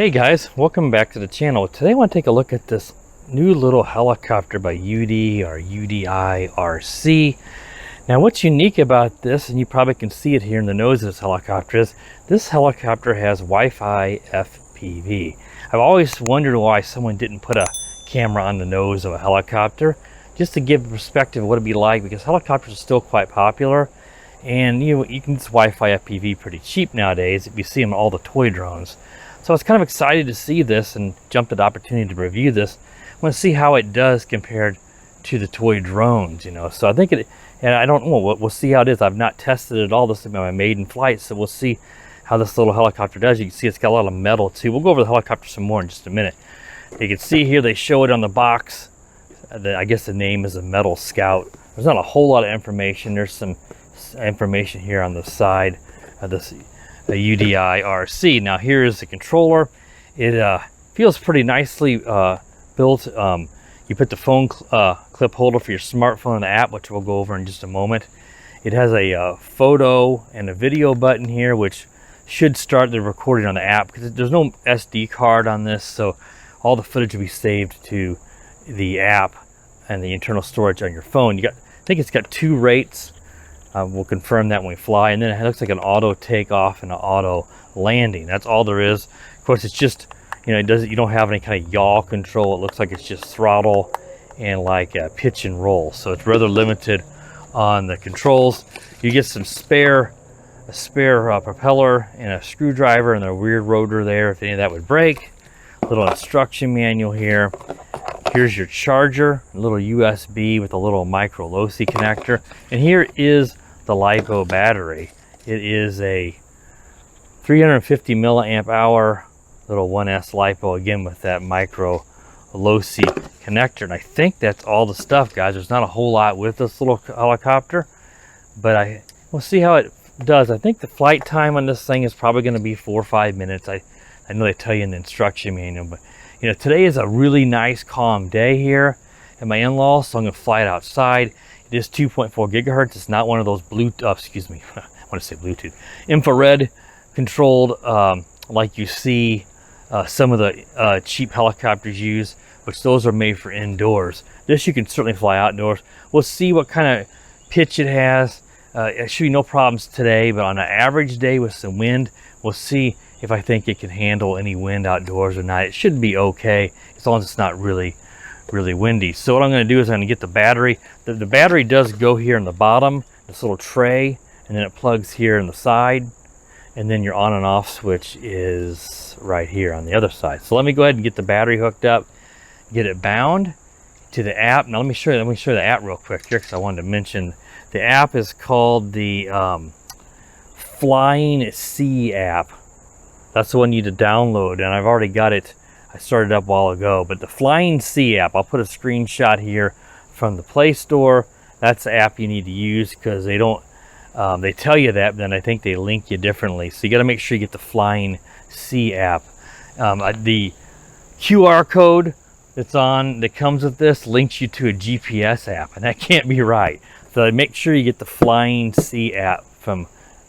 Hey guys, welcome back to the channel. Today I want to take a look at this new little helicopter by UDIRC. Now what's unique about this, and you probably can see it here in the nose of this helicopter, is this helicopter has Wi-Fi FPV. I've always wondered why someone didn't put a camera on the nose of a helicopter, just to give a perspective of what it'd be like, because helicopters are still quite popular. And you can get Wi-Fi FPV pretty cheap nowadays if you see them in all the toy drones. So I was kind of excited to see this and jumped at the opportunity to review this. I want to see how it does compared to the toy drones, you know. So I think it, and I don't know, we'll see how it is. I've not tested it at all. This is my maiden flight, so we'll see how this little helicopter does. You can see it's got a lot of metal too. We'll go over the helicopter some more in just a minute. You can see here they show it on the box. I guess the name is a Metal Scout. There's not a whole lot of information. There's some information here on the side of this UDIRC. Now here is the controller. It feels pretty nicely built. You put the phone clip holder for your smartphone in the app, which we'll go over in just a moment. It has a photo and a video button here, which should start the recording on the app, because there's no SD card on this, so all the footage will be saved to the app and the internal storage on your phone. I think it's got 2 rates. We'll confirm that when we fly, and then it looks like an auto takeoff and an auto landing. That's all there is. Of course, it's just, you know, you don't have any kind of yaw control. It looks like it's just throttle and like pitch and roll. So it's rather limited on the controls. You get some spare propeller and a screwdriver and a rear rotor there if any of that would break. A little instruction manual here. Here's your charger, a little USB with a little micro low-C connector. And here is the Lipo battery. It is a 350 milliamp hour little 1S Lipo, again with that micro low-C connector. And I think that's all the stuff, guys. There's not a whole lot with this little helicopter, but we'll see how it does. I think the flight time on this thing is probably going to be 4 or 5 minutes. I know they tell you in the instruction manual, but you know, today is a really nice calm day here at my in-laws, so I'm going to fly it outside. It is 2.4 gigahertz. It's not one of those infrared controlled like you see some of the cheap helicopters use, which those are made for indoors. This you can certainly fly outdoors. We'll see what kind of pitch it has. It should be no problems today, but on an average day with some wind, we'll see if I think it can handle any wind outdoors or not. It should be okay as long as it's not really windy. So what I'm going to do is I'm going to get the battery. The battery does go here in the bottom, this little tray, and then it plugs here in the side, and then your on and off switch is right here on the other side. So let me go ahead and get the battery hooked up, get it bound to the app. Now let me show you the app real quick here, because I wanted to mention the app is called the Flying C app. That's the one you need to download, and I've already got it. I started up a while ago, but the Flying C app, I'll put a screenshot here from the Play Store. That's the app you need to use, because they don't, they tell you that, but then I think they link you differently. So you got to make sure you get the Flying C app. The QR code that comes with this links you to a GPS app, and that can't be right. So make sure you get the Flying C app from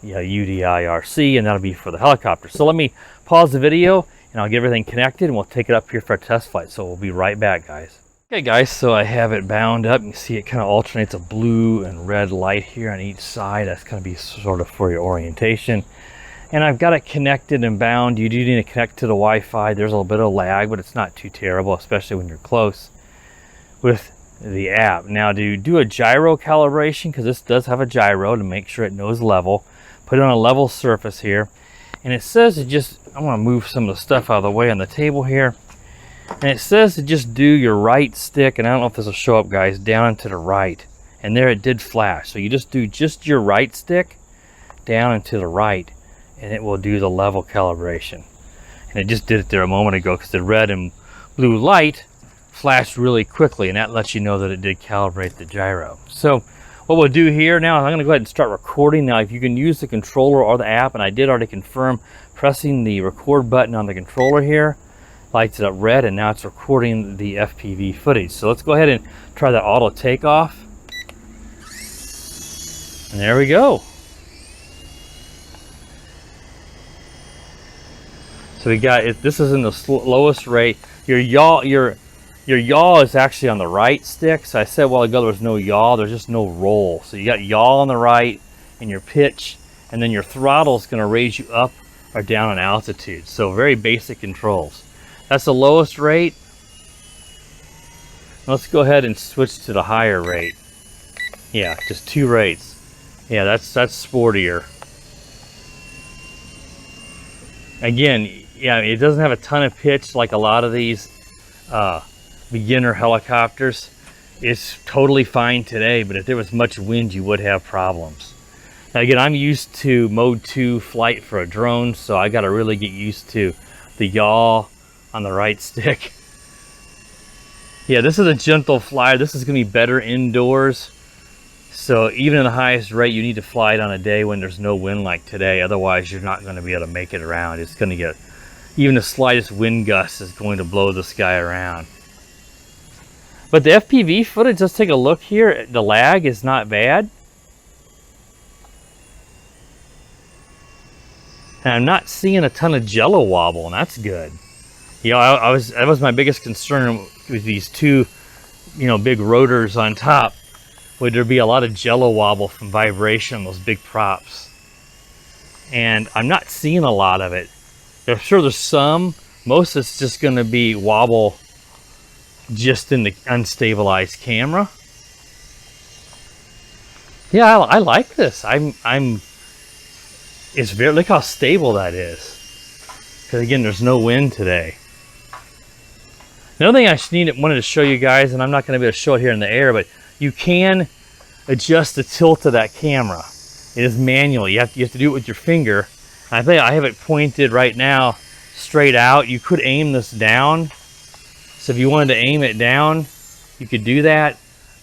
UDIRC, and that'll be for the helicopter. So let me pause the video and I'll get everything connected, and we'll take it up here for a test flight. So we'll be right back, guys. Okay guys, so I have it bound up. You can see it kind of alternates a blue and red light here on each side. That's going to be sort of for your orientation. And I've got it connected and bound. You do need to connect to the Wi-Fi. There's a little bit of lag, but it's not too terrible, especially when you're close with the app. Now to do a gyro calibration, because this does have a gyro to make sure it knows level, put it on a level surface here, and it says to just, I want to move some of the stuff out of the way on the table here, and it says to just do your right stick, and I don't know if this will show up, guys, down and to the right, and there it did flash. So you just do just your right stick down and to the right, and it will do the level calibration. And it just did it there a moment ago, because the red and blue light flashed really quickly, and that lets you know that it did calibrate the gyro. So what we'll do here now is I'm going to go ahead and start recording. Now if you can use the controller or the app, and I did already confirm, pressing the record button on the controller here lights it up red, and now it's recording the FPV footage. So let's go ahead and try that auto takeoff, and there we go. So we got it. This is in the lowest rate. Your yaw is actually on the right stick. So I said a while ago there was no yaw. There's just no roll. So you got yaw on the right and your pitch, and then your throttle is going to raise you up or down in altitude. So very basic controls. That's the lowest rate. Let's go ahead and switch to the higher rate. Yeah, just 2 rates. Yeah, that's sportier. Again, yeah, it doesn't have a ton of pitch like a lot of these beginner helicopters. It's totally fine today, but if there was much wind, you would have problems. Now again, I'm used to mode 2 flight for a drone, so I got to really get used to the yaw on the right stick. Yeah, this is a gentle flyer. This is going to be better indoors. So even in the highest rate, you need to fly it on a day when there's no wind like today. Otherwise, you're not going to be able to make it around. It's going to get, even the slightest wind gust is going to blow this guy around. But the FPV footage, let's take a look here. The lag is not bad. And I'm not seeing a ton of jello wobble, and that's good. You know, that was my biggest concern with these 2, you know, big rotors on top. Would there be a lot of jello wobble from vibration on those big props? And I'm not seeing a lot of it. I'm sure there's some. Most of it's just going to be wobble just in the unstabilized camera. Yeah, I like this. It's very, look how stable that is. Because again, there's no wind today. Another thing I wanted to show you guys, and I'm not going to be able to show it here in the air, but you can adjust the tilt of that camera. It is manual. You have to do it with your finger. I think I have it pointed right now straight out. You could aim this down. So if you wanted to aim it down, you could do that.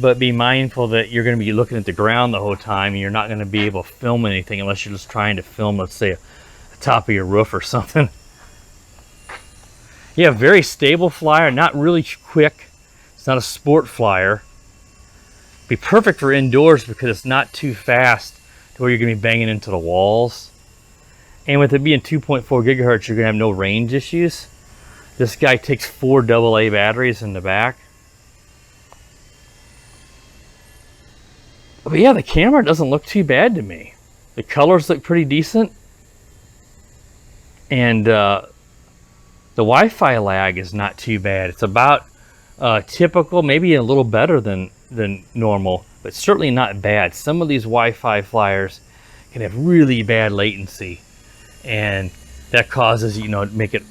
But be mindful that you're going to be looking at the ground the whole time, and you're not going to be able to film anything unless you're just trying to film, let's say, the top of your roof or something. Yeah, very stable flyer, not really quick. It's not a sport flyer. Be perfect for indoors because it's not too fast to where you're going to be banging into the walls. And with it being 2.4 gigahertz, you're going to have no range issues. This guy takes 4 AA batteries in the back. But yeah, the camera doesn't look too bad to me. The colors look pretty decent. And the Wi-Fi lag is not too bad. It's about typical, maybe a little better than normal, but certainly not bad. Some of these Wi-Fi flyers can have really bad latency, and that causes, you know, make it,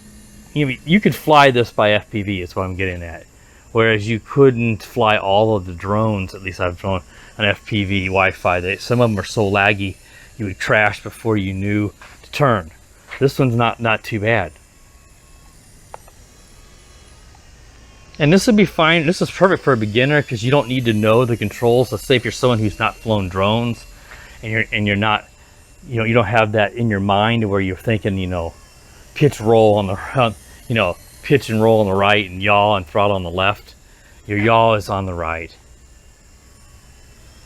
you could fly this by FPV, is what I'm getting at. Whereas you couldn't fly all of the drones, at least I've flown on FPV Wi-Fi. Some of them are so laggy, you would crash before you knew to turn. This one's not too bad. And this would be fine. This is perfect for a beginner because you don't need to know the controls. Let's say if you're someone who's not flown drones, and you're not, you know, you don't have that in your mind where you're thinking, you know, pitch roll on the, you know, pitch and roll on the right and yaw and throttle on the left. Your yaw is on the right.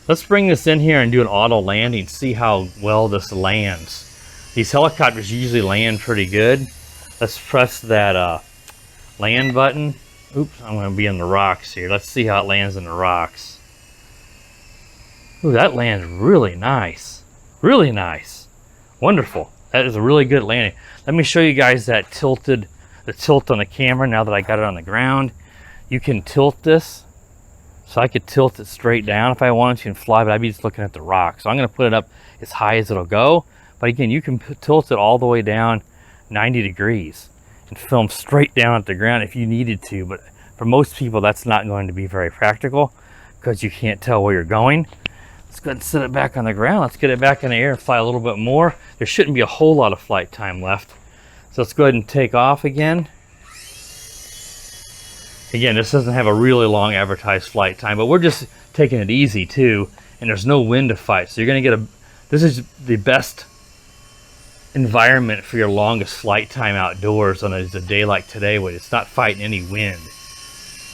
Let's bring this in here and do an auto landing. See how well this lands. These helicopters usually land pretty good. Let's press that land button. Oops, I'm going to be in the rocks here. Let's see how it lands in the rocks. Ooh, that lands really nice. Really nice. Wonderful. That is a really good landing. Let me show you guys that the tilt on the camera now that I got it on the ground. You can tilt this. So I could tilt it straight down if I wanted to and fly, but I'd be just looking at the rock. So I'm going to put it up as high as it'll go. But again, you can tilt it all the way down 90 degrees. And film straight down at the ground if you needed to, but for most people that's not going to be very practical because you can't tell where you're going. Let's go ahead and set it back on the ground. Let's get it back in the air and fly a little bit more. There shouldn't be a whole lot of flight time left. So let's go ahead and take off again. Again, this doesn't have a really long advertised flight time, but we're just taking it easy too, and there's no wind to fight. So you're gonna get this is the best environment for your longest flight time outdoors on a day like today when it's not fighting any wind.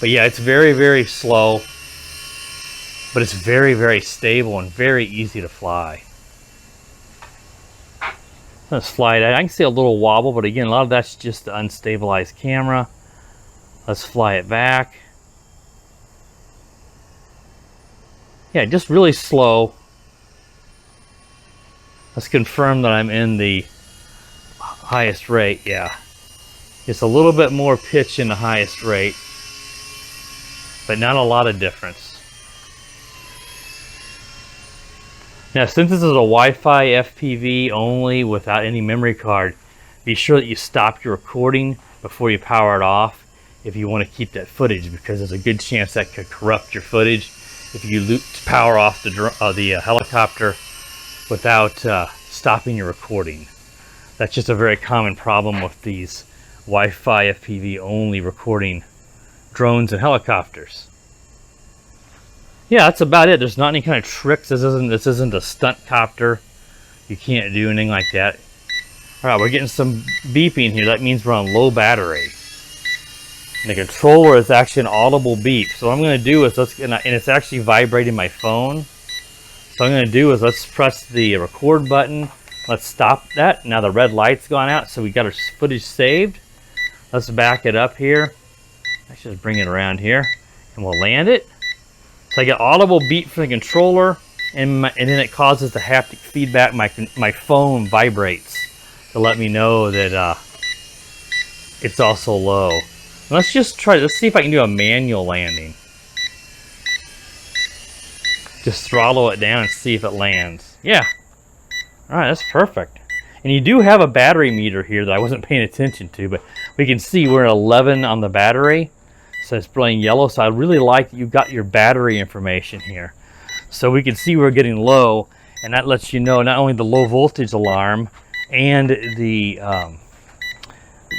But yeah, it's very, very slow, but it's very, very stable and very easy to fly. Let's fly it. I can see a little wobble, but again, a lot of that's just the unstabilized camera. Let's fly it back. Yeah, just really slow. Let's confirm that I'm in the highest rate. Yeah, it's a little bit more pitch in the highest rate, but not a lot of difference. Now, since this is a Wi-Fi FPV only without any memory card, be sure that you stop your recording before you power it off if you want to keep that footage, because there's a good chance that could corrupt your footage if you power off the helicopter without stopping your recording. That's just a very common problem with these Wi-Fi FPV only recording drones and helicopters. Yeah, that's about it. There's not any kind of tricks. This isn't a stunt copter. You can't do anything like that. All right, we're getting some beeping here. That means we're on low battery. And the controller is actually an audible beep. So what I'm going to do is and it's actually vibrating my phone. So what I'm going to do is let's press the record button. Let's stop that. Now the red light's gone out, so we got our footage saved. Let's back it up here. Let's just bring it around here, and we'll land it. So I get audible beep from the controller, and then it causes the haptic feedback. My phone vibrates to let me know that it's also low. Let's just try. Let's see if I can do a manual landing. Just throttle it down and see if it lands. Yeah. All right, that's perfect. And you do have a battery meter here that I wasn't paying attention to, but we can see we're at 11 on the battery. So it's blinking yellow. So I really like that you got your battery information here. So we can see we're getting low, and that lets you know not only the low voltage alarm and the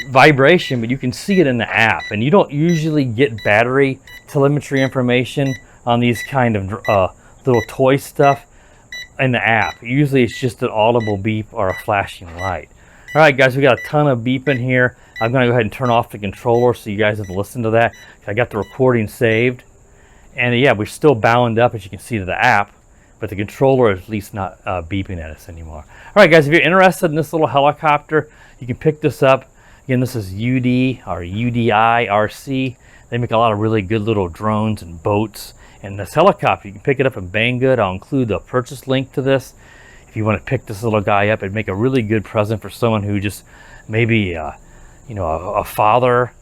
vibration, but you can see it in the app. And you don't usually get battery telemetry information on these kind of little toy stuff in the app. Usually it's just an audible beep or a flashing light. All right, guys, we got a ton of beeping here. I'm going to go ahead and turn off the controller so you guys have to listen to that. I got the recording saved. And yeah, we're still bound up, as you can see, to the app, but the controller is at least not beeping at us anymore. All right, guys, if you're interested in this little helicopter, you can pick this up. Again, this is UDIRC. They make a lot of really good little drones and boats. And this helicopter, you can pick it up in Banggood. I'll include the purchase link to this. If you want to pick this little guy up, it'd make a really good present for someone who just maybe, you know, a father,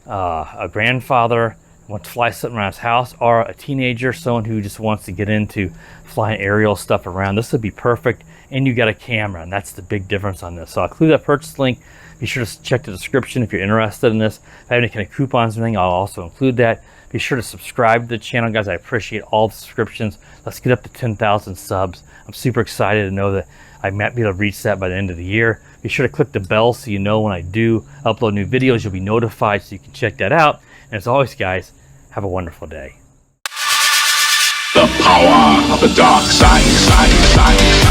a grandfather, wants to fly something around his house, or a teenager, someone who just wants to get into flying aerial stuff around. This would be perfect, and you got a camera, and that's the big difference on this. So I'll include that purchase link. Be sure to check the description if you're interested in this. If I have any kind of coupons or anything, I'll also include that. Be sure to subscribe to the channel, guys. I appreciate all the subscriptions. Let's get up to 10,000 subs. I'm super excited to know that I might be able to reach that by the end of the year. Be sure to click the bell so you know when I do upload new videos. You'll be notified so you can check that out. And as always, guys, have a wonderful day. The power of the dark side.